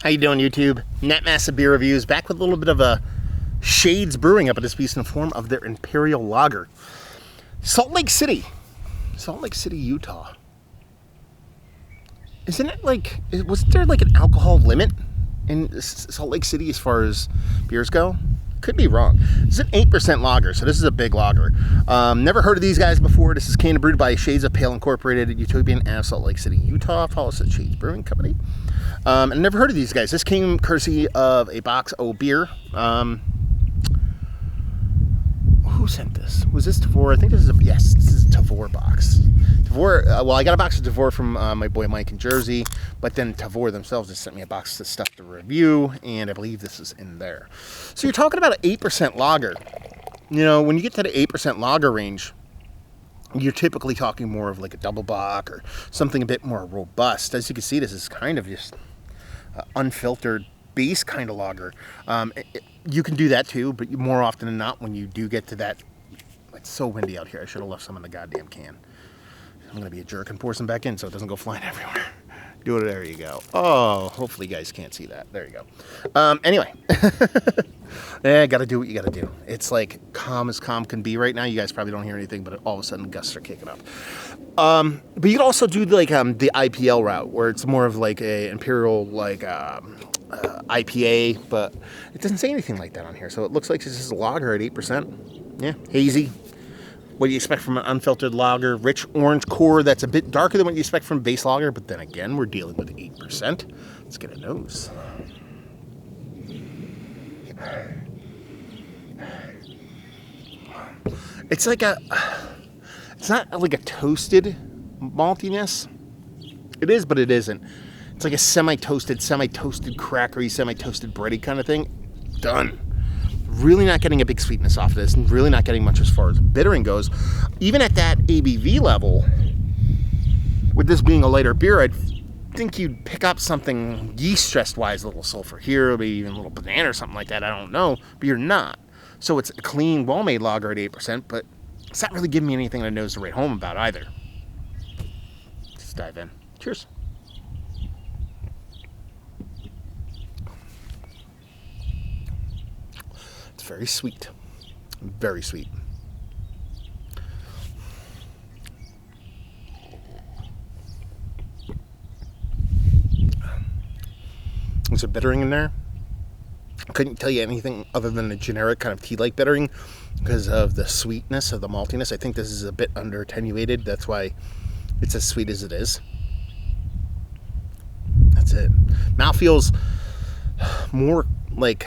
How you doing, YouTube? Net Massive Beer Reviews, back with a little bit of a Shades Brewing up at this piece in the form of their Imperial Lager. Salt Lake City, Utah. Isn't it like, wasn't there like an alcohol limit in Salt Lake City as far as beers go? Could be wrong. It's an 8% lager, so this is a big lager. Never heard of these guys before. This is canned and brewed by Shades of Pale Incorporated, Utopian, out of Salt Lake City, Utah. Follow us at Shades Brewing Company. And never heard of these guys. This came courtesy of a box of beer. Who sent this? Was this Tavor? I think this is yes, this is a Tavor box. Tavor, well, I got a box of Tavor from my boy Mike in Jersey, but then Tavor themselves just sent me a box of stuff to review, and I believe this is in there. So you're talking about an 8% lager. You know, when you get to the 8% lager range, you're typically talking more of like a double bock or something a bit more robust. As you can see, this is kind of just unfiltered base kind of lager. You can do that too, but more often than not, when you do get to that, it's so windy out here. I should have left some in the goddamn can. I'm going to be a jerk and pour some back in so it doesn't go flying everywhere. Do it. There you go. Oh, hopefully you guys can't see that. There you go. Anyway. Yeah, got to do what you got to do. It's like calm as calm can be right now. You guys probably don't hear anything, but all of a sudden gusts are kicking up. But you can also do like the IPL route, where it's more of like a Imperial like IPA, but it doesn't say anything like that on here. So it looks like this is a lager at 8%. Yeah, hazy. What do you expect from an unfiltered lager? Rich orange core that's a bit darker than what you expect from base lager, but then again, we're dealing with 8%. Let's get a nose. It's like it's not like a toasted maltiness. It is, but it isn't. It's like a semi-toasted, crackery, semi-toasted bready kind of thing. Done. Really not getting a big sweetness off of this, and really not getting much as far as bittering goes. Even at that ABV level, with this being a lighter beer, I'd think you'd pick up something yeast stress-wise, a little sulfur here, maybe even a little banana or something like that. I don't know, but you're not. So it's a clean, well-made lager at 8%, but it's not really giving me anything I knows to write home about either. Let's dive in. Cheers. It's very sweet. Very sweet. There's a bittering in there. I couldn't tell you anything other than a generic kind of tea-like bittering because of the sweetness of the maltiness. I think this is a bit under attenuated. That's why it's as sweet as it is. That's it. Mouth feels more like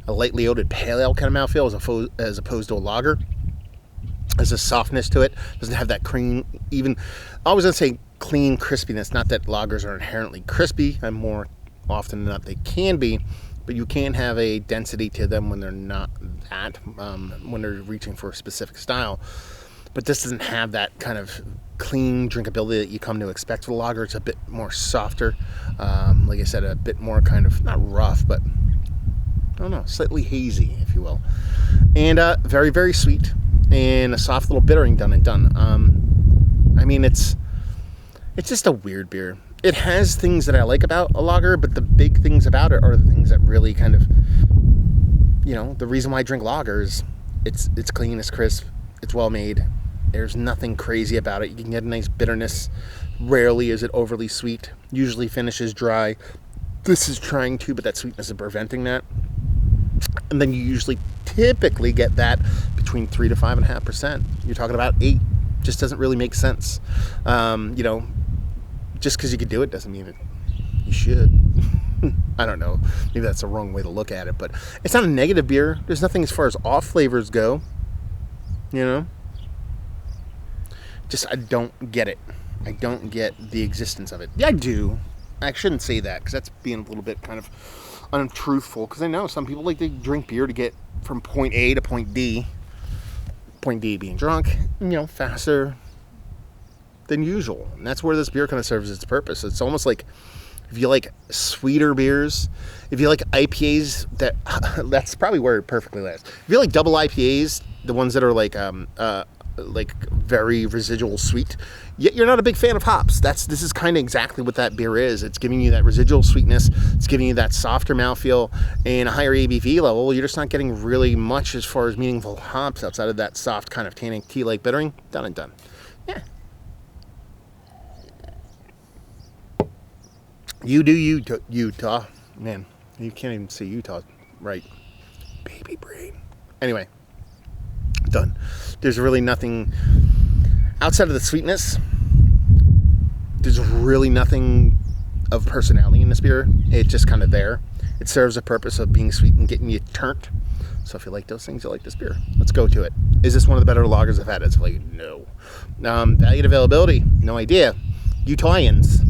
a lightly oated pale ale kind of mouthfeel as opposed to a lager. There's a softness to it. Doesn't have that cream. Even I was gonna say clean crispiness. Not that lagers are inherently crispy, and more often than not they can be, but you can have a density to them when they're not that, when they're reaching for a specific style. But this doesn't have that kind of clean drinkability that you come to expect with a lager. It's a bit more softer, like I said, a bit more kind of, not rough, but I don't know, slightly hazy, if you will, and very, very sweet, and a soft little bittering done and done. I mean, it's just a weird beer. It has things that I like about a lager, but the big things about it are the things that really kind of, you know, the reason why I drink lagers. It's clean, it's crisp, it's well made. There's nothing crazy about it. You can get a nice bitterness. Rarely is it overly sweet. Usually finishes dry. This is trying to, but that sweetness is preventing that. And then you typically get that between 3 to 5.5%. You're talking about 8. Just doesn't really make sense. You know, just because you can do it doesn't mean you should. I don't know. Maybe that's the wrong way to look at it, but it's not a negative beer. There's nothing as far as off flavors go. You know? Just, I don't get it. I don't get the existence of it. Yeah, I do. I shouldn't say that, because that's being a little bit kind of untruthful, because I know some people like to drink beer to get from point A to point D. Point D being drunk, you know, faster than usual. And that's where this beer kind of serves its purpose. It's almost like if you like sweeter beers, if you like IPAs, that's probably where it perfectly lands. If you like double IPAs, the ones that are like like very residual sweet, yet you're not a big fan of hops. This is kind of exactly what that beer is. It's giving you that residual sweetness. It's giving you that softer mouthfeel and a higher ABV level. You're just not getting really much as far as meaningful hops outside of that soft kind of tannic tea-like bittering. Done and done. Yeah. You do Utah. Man, you can't even say Utah right. Baby brain. Anyway, done. There's really nothing outside of the sweetness. There's really nothing of personality in this beer. It's just kind of there. It serves a purpose of being sweet and getting you turned. So if you like those things, you'll like this beer. Let's go to it. Is this one of the better lagers I've had? It's like, no. Value and availability, no idea. Utahians.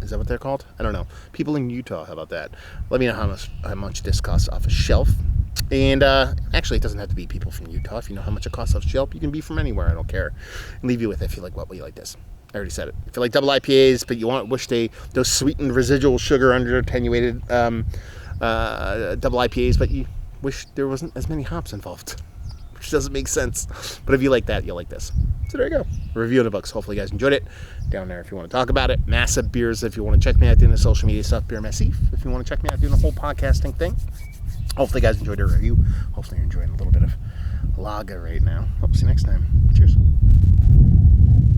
Is that what they're called? I don't know. People in Utah, how about that? Let me know how much this costs off a shelf. And actually, it doesn't have to be people from Utah. If you know how much it costs off shelf, you can be from anywhere. I don't care. And leave you with it if you like what you like this. I already said it. If you like double IPAs, but you wish those sweetened residual sugar under attenuated double IPAs, but you wish there wasn't as many hops involved, which doesn't make sense. But if you like that, you'll like this. So there you go. Review in the books. Hopefully you guys enjoyed it. Down there if you want to talk about it. Massive Beers if you want to check me out doing the social media stuff. Beer Massif if you want to check me out doing the whole podcasting thing. Hopefully you guys enjoyed the review. Hopefully you're enjoying a little bit of lager right now. Hope to see you next time. Cheers.